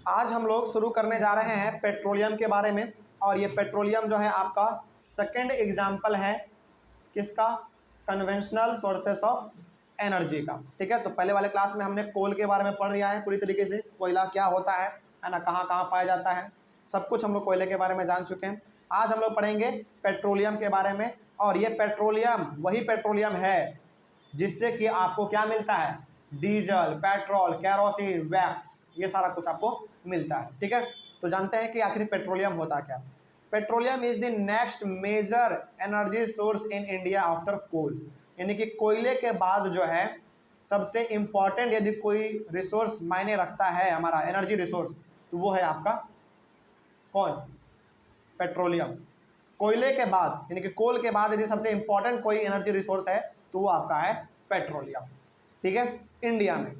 आज हम लोग शुरू करने जा रहे हैं पेट्रोलियम के बारे में। और ये पेट्रोलियम जो है आपका सेकंड एग्जाम्पल है किसका, कन्वेंशनल सोर्सेस ऑफ एनर्जी का। ठीक है, तो पहले वाले क्लास में हमने कोल के बारे में पढ़ लिया है पूरी तरीके से, कोयला क्या होता है ना, कहाँ कहाँ पाया जाता है, सब कुछ हम लोग कोयले के बारे में जान चुके हैं। आज हम लोग पढ़ेंगे पेट्रोलियम के बारे में। और ये पेट्रोलियम वही पेट्रोलियम है जिससे कि आपको क्या मिलता है, डीजल, पेट्रोल, कैरोसिन, वैक्स, ये सारा कुछ आपको मिलता है। ठीक है, तो जानते हैं कि आखिर पेट्रोलियम होता क्या। Petroleum is the next major energy source in India after coal, यानी कि कोयले के बाद जो है सबसे इम्पॉर्टेंट यदि कोई रिसोर्स मायने रखता है हमारा एनर्जी रिसोर्स, तो वो है आपका कौन, पेट्रोलियम। कोयले के बाद यानी कि कोल के बाद यदि सबसे इंपॉर्टेंट कोई एनर्जी रिसोर्स है तो वो आपका है पेट्रोलियम। ठीक है, इंडिया में।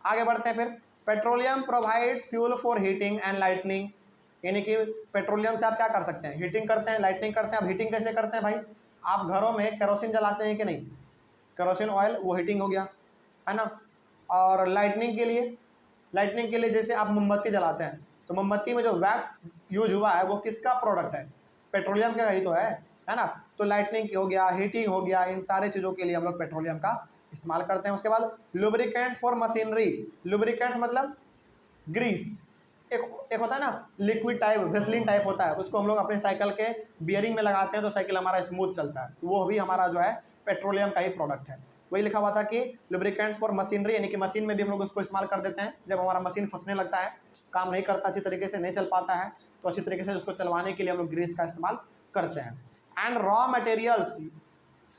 आगे बढ़ते हैं फिर। Petroleum provides fuel for heating and lightning, यानी कि पेट्रोलियम से आप क्या कर सकते हैं, हीटिंग करते हैं, लाइटनिंग करते हैं। अब हीटिंग कैसे करते हैं भाई, आप घरों में केरोसिन जलाते हैं कि नहीं, केरोसिन ऑयल, वो हीटिंग हो गया है ना। और लाइटनिंग के लिए जैसे आप मोमबत्ती जलाते हैं, तो मोमबत्ती में जो वैक्स यूज हुआ है वो किसका प्रोडक्ट है, पेट्रोलियम का ही तो है ना। तो लाइटनिंग हो गया, हीटिंग हो गया, इन सारे चीज़ों के लिए हम लोग पेट्रोलियम का इस्तेमाल करते हैं। उसके बाद लुब्रिकेंट्स फॉर मशीनरी, लुब्रिकेंट्स मतलब ग्रीस, एक होता है ना लिक्विड टाइप, वेसलिन टाइप होता है, उसको हम लोग अपने साइकिल के बियरिंग में लगाते हैं तो साइकिल हमारा स्मूथ चलता है, वो भी हमारा जो है पेट्रोलियम का ही प्रोडक्ट है। वही लिखा हुआ था कि लुब्रिकेंट्स फॉर मशीनरी, यानी कि मशीन में भी हम लोग उसको इस्तेमाल कर देते हैं। जब हमारा मशीन फंसने लगता है, काम नहीं करता, अच्छी तरीके से नहीं चल पाता है, तो अच्छी तरीके से उसको चलवाने के लिए हम लोग ग्रीस का इस्तेमाल करते हैं। And raw materials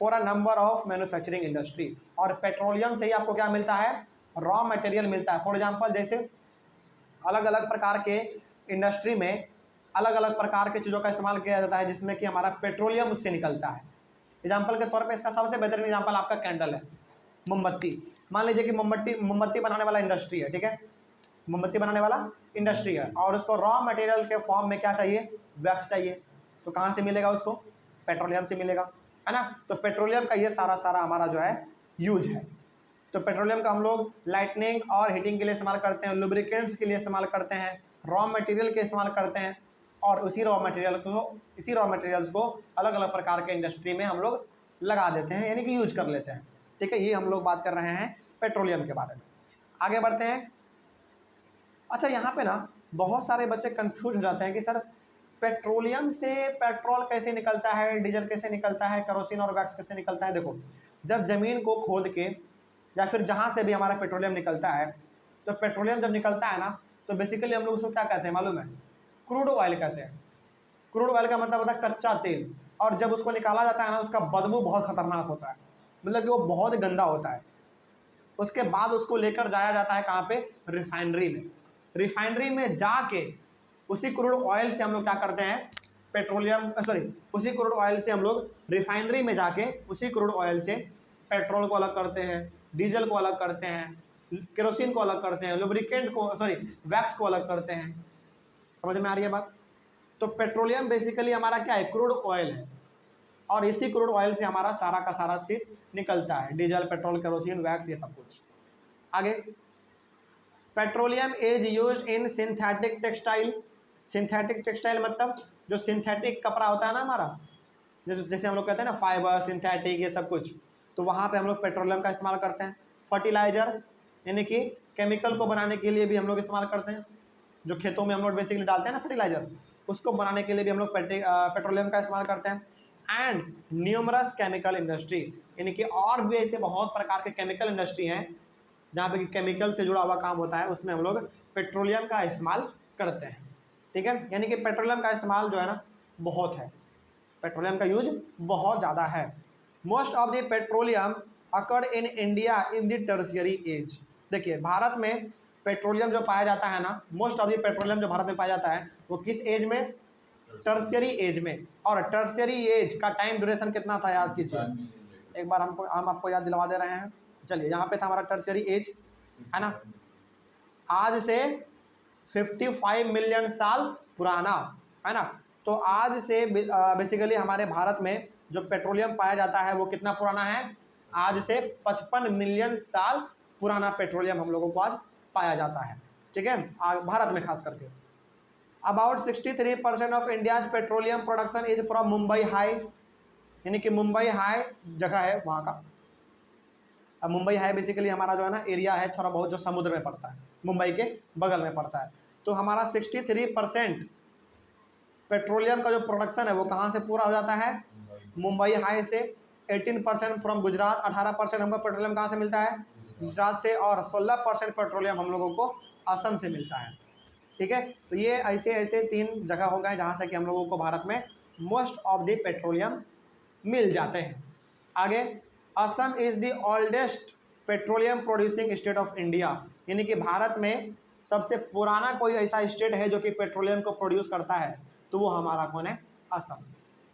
for a number of manufacturing industry, और पेट्रोलियम से ही आपको क्या मिलता है, रॉ मटेरियल मिलता है। फॉर एग्जाम्पल जैसे अलग अलग प्रकार के इंडस्ट्री में अलग अलग प्रकार के चीज़ों का इस्तेमाल किया जाता है जिसमें कि हमारा पेट्रोलियम उससे निकलता है। एग्जाम्पल के तौर पे इसका सबसे बेहतरीन एग्जाम्पल आपका कैंडल है, मोमबत्ती। मान लीजिए कि मोमबत्ती बनाने वाला इंडस्ट्री है, ठीक है, मोमबत्ती बनाने वाला इंडस्ट्री है, और उसको रॉ मटेरियल के फॉर्म में क्या चाहिए, वैक्स चाहिए। तो कहाँ से मिलेगा उसको, पेट्रोलियम से मिलेगा, है ना। तो पेट्रोलियम का ये सारा हमारा जो है यूज है। तो पेट्रोलियम का हम लोग लाइटनिंग और हीटिंग के लिए इस्तेमाल करते हैं, लुब्रिकेंट्स के लिए इस्तेमाल करते हैं, रॉ मटेरियल के इस्तेमाल करते हैं, और इसी रॉ मटेरियल्स को अलग अलग प्रकार के इंडस्ट्री में हम लोग लगा देते हैं, यानी कि यूज कर लेते हैं। ठीक है, ये हम लोग बात कर रहे हैं पेट्रोलियम के बारे में। आगे बढ़ते हैं। अच्छा, यहाँ पे ना बहुत सारे बच्चे कंफ्यूज हो जाते हैं कि सर पेट्रोलियम से पेट्रोल कैसे निकलता है, डीजल कैसे निकलता है, केरोसिन और वैक्स कैसे निकलता है। देखो, जब ज़मीन को खोद के या फिर जहाँ से भी हमारा पेट्रोलियम निकलता है, तो पेट्रोलियम जब निकलता है ना, तो बेसिकली हम लोग उसको क्या कहते हैं मालूम है, क्रूड ऑयल कहते हैं। क्रूड ऑयल का मतलब होता है कच्चा तेल। और जब उसको निकाला जाता है ना, उसका बदबू बहुत खतरनाक होता है, मतलब कि वो बहुत गंदा होता है। उसके बाद उसको लेकर जाया जाता है कहाँ पे, रिफाइनरी में। रिफाइनरी में जाके उसी क्रूड ऑयल से हम लोग क्या करते हैं, उसी क्रूड ऑयल से हम लोग रिफाइनरी में जाके उसी क्रूड ऑयल से पेट्रोल को अलग करते हैं, डीजल को अलग करते हैं, केरोसिन को अलग करते हैं, वैक्स को अलग करते हैं। समझ में आ रही है बात। तो पेट्रोलियम बेसिकली हमारा क्या है, क्रूड ऑयल है, और इसी क्रूड ऑयल से हमारा सारा का सारा चीज़ निकलता है, डीजल, पेट्रोल, केरोसिन, वैक्स, ये सब कुछ। आगे, petroleum is used in synthetic textile. Synthetic textile मतलब जो सिंथेटिक कपड़ा होता है ना हमारा, जैसे हम लोग कहते हैं ना फाइबर, सिंथेटिक, ये सब कुछ, तो वहाँ पे हम लोग पेट्रोलियम का इस्तेमाल करते हैं। फर्टिलाइजर यानी कि केमिकल को बनाने के लिए भी हम लोग इस्तेमाल करते हैं, जो खेतों में हम लोग बेसिकली डालते हैं ना फर्टिलाइजर, उसको बनाने के लिए भी हम लोग पेट्रोलियम का इस्तेमाल करते हैं। एंड न्यूमरस केमिकल इंडस्ट्री, यानी कि और भी ऐसे बहुत प्रकार के केमिकल इंडस्ट्री हैं जहाँ पे केमिकल से जुड़ा हुआ काम होता है, उसमें हम लोग पेट्रोलियम का इस्तेमाल करते हैं। ठीक है, यानी कि पेट्रोलियम का इस्तेमाल जो है ना बहुत है, पेट्रोलियम का यूज बहुत ज़्यादा है। Most of the petroleum occurred in India in the tertiary age. देखिए, भारत में पेट्रोलियम जो पाया जाता है ना, मोस्ट ऑफ द पेट्रोलियम जो भारत में पाया जाता है वो किस एज में, टर्शियरी एज में। और टर्शियरी एज का टाइम ड्यूरेशन कितना था, याद कीजिए एक बार, हम आपको याद दिलवा दे रहे हैं। चलिए, यहाँ पे था हमारा टर्शियरी एज, है ना, आज से 55 मिलियन साल पुराना, है ना। तो आज से बेसिकली हमारे भारत में जो पेट्रोलियम पाया जाता है वो कितना पुराना है, आज से 55 मिलियन साल पुराना पेट्रोलियम हम लोगों को आज पाया जाता है। ठीक है, भारत में खास करके। About 63% of India's petroleum production is from Mumbai high, यानी कि मुंबई हाई जगह है वहाँ का। अब मुंबई हाई बेसिकली हमारा जो है ना एरिया है थोड़ा बहुत जो समुद्र में पड़ता है, मुंबई के बगल में पड़ता है। तो हमारा 63% पेट्रोलियम का जो प्रोडक्शन है वो कहाँ से पूरा हो जाता है, मुंबई हाई से। 18% फ्रॉम गुजरात, 18% हमको पेट्रोलियम कहाँ से मिलता है, गुजरात से। और 16% पेट्रोलियम हम लोगों को असम से मिलता है। ठीक है, तो ये ऐसे ऐसे 3 जगह हो गए जहाँ से कि हम लोगों को भारत में मोस्ट ऑफ द पेट्रोलियम मिल जाते हैं। आगे, Assam is the oldest petroleum producing state of India, यानी कि भारत में सबसे पुराना कोई ऐसा स्टेट है जो कि पेट्रोलियम को प्रोड्यूस करता है, तो वो हमारा कौन है, असम।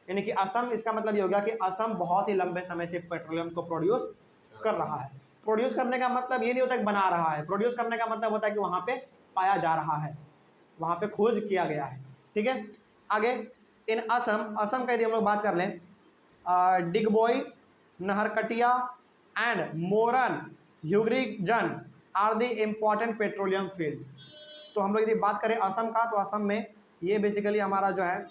यानी कि असम, इसका मतलब ये हो गया कि असम बहुत ही लंबे समय से पेट्रोलियम को प्रोड्यूस कर रहा है। प्रोड्यूस करने का मतलब ये नहीं होता कि बना रहा है, प्रोड्यूस करने का मतलब होता है कि वहाँ पे पाया जा रहा है, वहाँ पे खोज किया गया है। ठीक है, आगे इन असम, असम का यदि हम लोग बात कर लें, Digboi, Naharkatia and Moran Hugrijan are the important petroleum fields. तो हम लोग यदि बात करें असम का, तो असम में ये बेसिकली हमारा जो है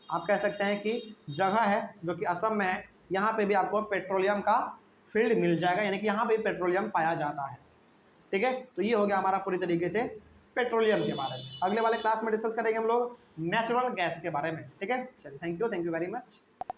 आप कह सकते हैं कि जगह है जो कि असम में है। यहाँ पे भी आपको पेट्रोलियम का फील्ड मिल जाएगा, यानी कि यहाँ पे पेट्रोलियम पाया जाता है। ठीक है, तो ये हो गया हमारा पूरी तरीके से पेट्रोलियम के बारे में। अगले वाले क्लास में डिस्कस करेंगे हम लोग नेचुरल गैस के बारे में। ठीक है, चलिए, थैंक यू वेरी मच।